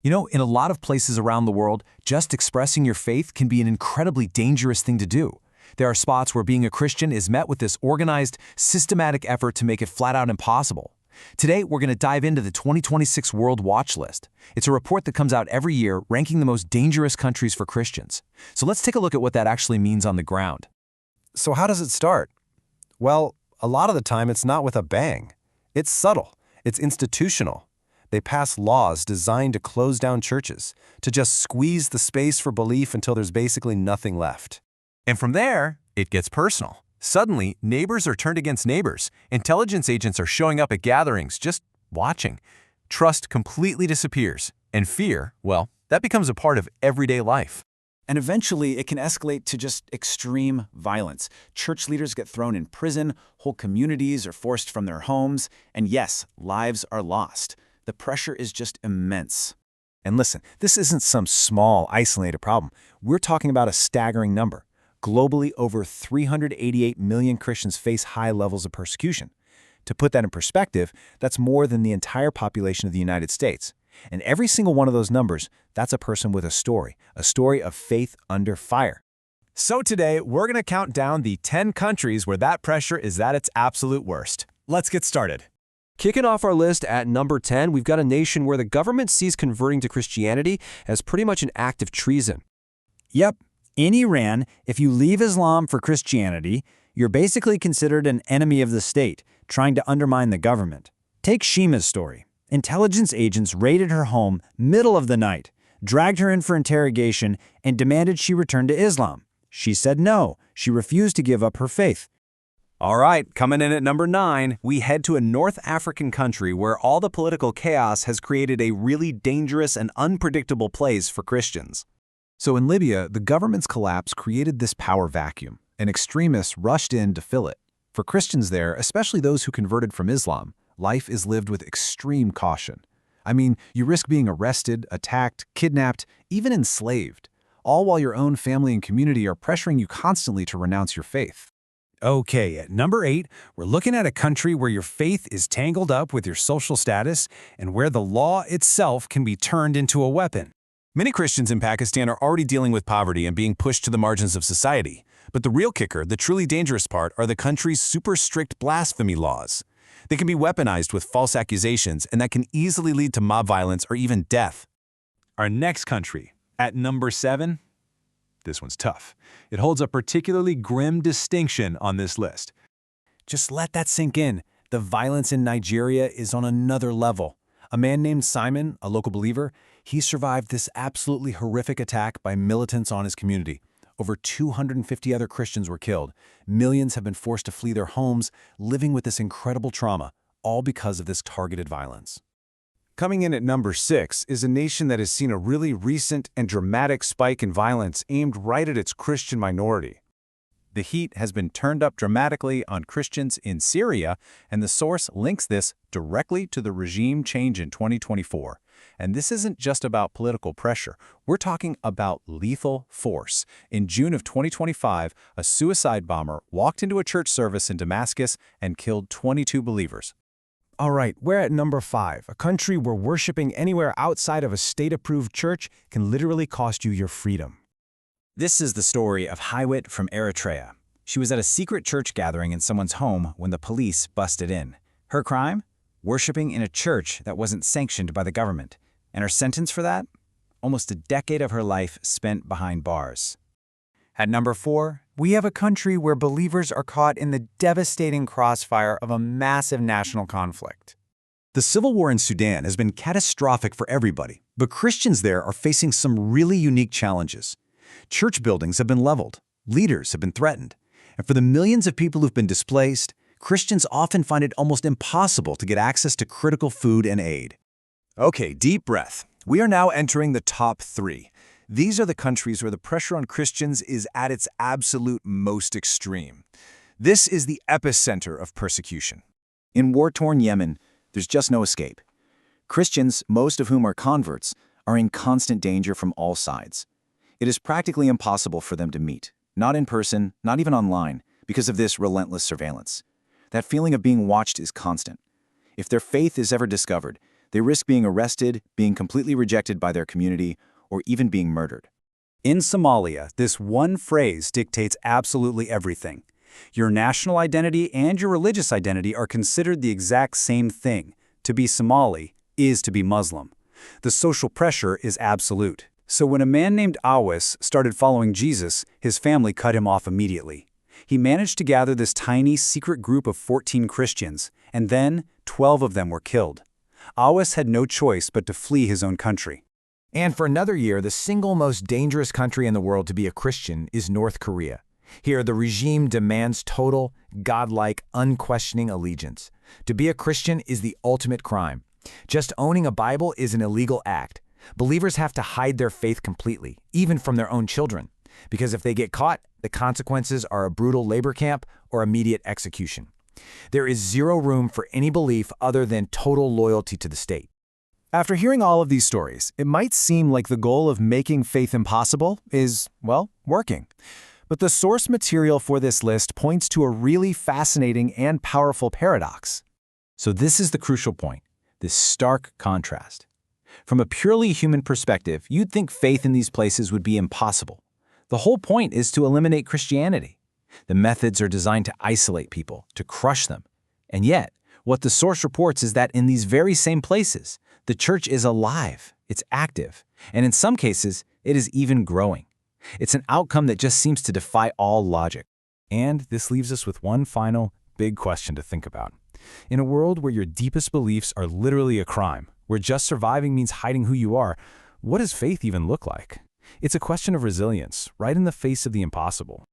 You know, in a lot of places around the world, just expressing your faith can be an incredibly dangerous thing to do. There are spots where being a Christian is met with this organized, systematic effort to make it flat out impossible. Today, we're going to dive into the 2026 World Watch List. It's a report that comes out every year ranking the most dangerous countries for Christians. So let's take a look at what that actually means on the ground. So how does it start? Well, a lot of the time it's not with a bang. It's subtle. It's institutional. They pass laws designed to close down churches, to just squeeze the space for belief until there's basically nothing left. And from there, it gets personal. Suddenly, neighbors are turned against neighbors. Intelligence agents are showing up at gatherings, just watching. Trust completely disappears. And fear, well, that becomes a part of everyday life. And eventually, it can escalate to just extreme violence. Church leaders get thrown in prison, whole communities are forced from their homes, and yes, lives are lost. The pressure is just immense. And listen, this isn't some small, isolated problem. We're talking about a staggering number. Globally, over 388 million Christians face high levels of persecution. To put that in perspective, that's more than the entire population of the United States. And every single one of those numbers, that's a person with a story of faith under fire. So today, we're going to count down the 10 countries where that pressure is at its absolute worst. Let's get started. Kicking off our list at number 10, we've got a nation where the government sees converting to Christianity as pretty much an act of treason. Yep. In Iran, if you leave Islam for Christianity, you're basically considered an enemy of the state, trying to undermine the government. Take Shima's story. Intelligence agents raided her home middle of the night, dragged her in for interrogation, and demanded she return to Islam. She said no. She refused to give up her faith. All right, coming in at number 9, we head to a North African country where all the political chaos has created a really dangerous and unpredictable place for Christians. So in Libya, the government's collapse created this power vacuum, and extremists rushed in to fill it. For Christians there, especially those who converted from Islam, life is lived with extreme caution. I mean, you risk being arrested, attacked, kidnapped, even enslaved, all while your own family and community are pressuring you constantly to renounce your faith. Okay, at number 8, we're looking at a country where your faith is tangled up with your social status and where the law itself can be turned into a weapon. Many Christians in Pakistan are already dealing with poverty and being pushed to the margins of society. But the real kicker, the truly dangerous part, are the country's super strict blasphemy laws. They can be weaponized with false accusations, and that can easily lead to mob violence or even death. Our next country, at number 7, this one's tough. It holds a particularly grim distinction on this list. Just let that sink in. The violence in Nigeria is on another level. A man named Simon, a local believer, he survived this absolutely horrific attack by militants on his community. Over 250 other Christians were killed. Millions have been forced to flee their homes, living with this incredible trauma, all because of this targeted violence. Coming in at number 6 is a nation that has seen a really recent and dramatic spike in violence aimed right at its Christian minority. The heat has been turned up dramatically on Christians in Syria, and the source links this directly to the regime change in 2024. And this isn't just about political pressure. We're talking about lethal force. In June of 2025, a suicide bomber walked into a church service in Damascus and killed 22 believers. All right, we're at number 5, a country where worshiping anywhere outside of a state-approved church can literally cost you your freedom. This is the story of Hiwet from Eritrea. She was at a secret church gathering in someone's home when the police busted in. Her crime? Worshipping in a church that wasn't sanctioned by the government. And her sentence for that? Almost a decade of her life spent behind bars. At number 4, we have a country where believers are caught in the devastating crossfire of a massive national conflict. The civil war in Sudan has been catastrophic for everybody, but Christians there are facing some really unique challenges. Church buildings have been leveled, leaders have been threatened, and for the millions of people who've been displaced, Christians often find it almost impossible to get access to critical food and aid. Okay, deep breath. We are now entering the top 3. These are the countries where the pressure on Christians is at its absolute most extreme. This is the epicenter of persecution. In war-torn Yemen, there's just no escape. Christians, most of whom are converts, are in constant danger from all sides. It is practically impossible for them to meet, not in person, not even online, because of this relentless surveillance. That feeling of being watched is constant. If their faith is ever discovered, They risk being arrested, being completely rejected by their community, or even being murdered. In Somalia, this one phrase dictates absolutely everything. Your national identity and your religious identity are considered the exact same thing. To be Somali is to be Muslim. The social pressure is absolute. So when a man named Awis started following Jesus, his family cut him off immediately. He managed to gather this tiny, secret group of 14 Christians, and then 12 of them were killed. Awis had no choice but to flee his own country. And for another year, the single most dangerous country in the world to be a Christian is North Korea. Here, the regime demands total, godlike, unquestioning allegiance. To be a Christian is the ultimate crime. Just owning a Bible is an illegal act. Believers have to hide their faith completely, even from their own children. Because if they get caught, the consequences are a brutal labor camp or immediate execution. There is zero room for any belief other than total loyalty to the state. After hearing all of these stories, it might seem like the goal of making faith impossible is, well, working. But the source material for this list points to a really fascinating and powerful paradox. So this is the crucial point, this stark contrast. From a purely human perspective, you'd think faith in these places would be impossible. The whole point is to eliminate Christianity. The methods are designed to isolate people, to crush them. And yet, what the source reports is that in these very same places, the church is alive, it's active, and in some cases, it is even growing. It's an outcome that just seems to defy all logic. And this leaves us with one final, big question to think about. In a world where your deepest beliefs are literally a crime, where just surviving means hiding who you are, what does faith even look like? It's a question of resilience, right in the face of the impossible.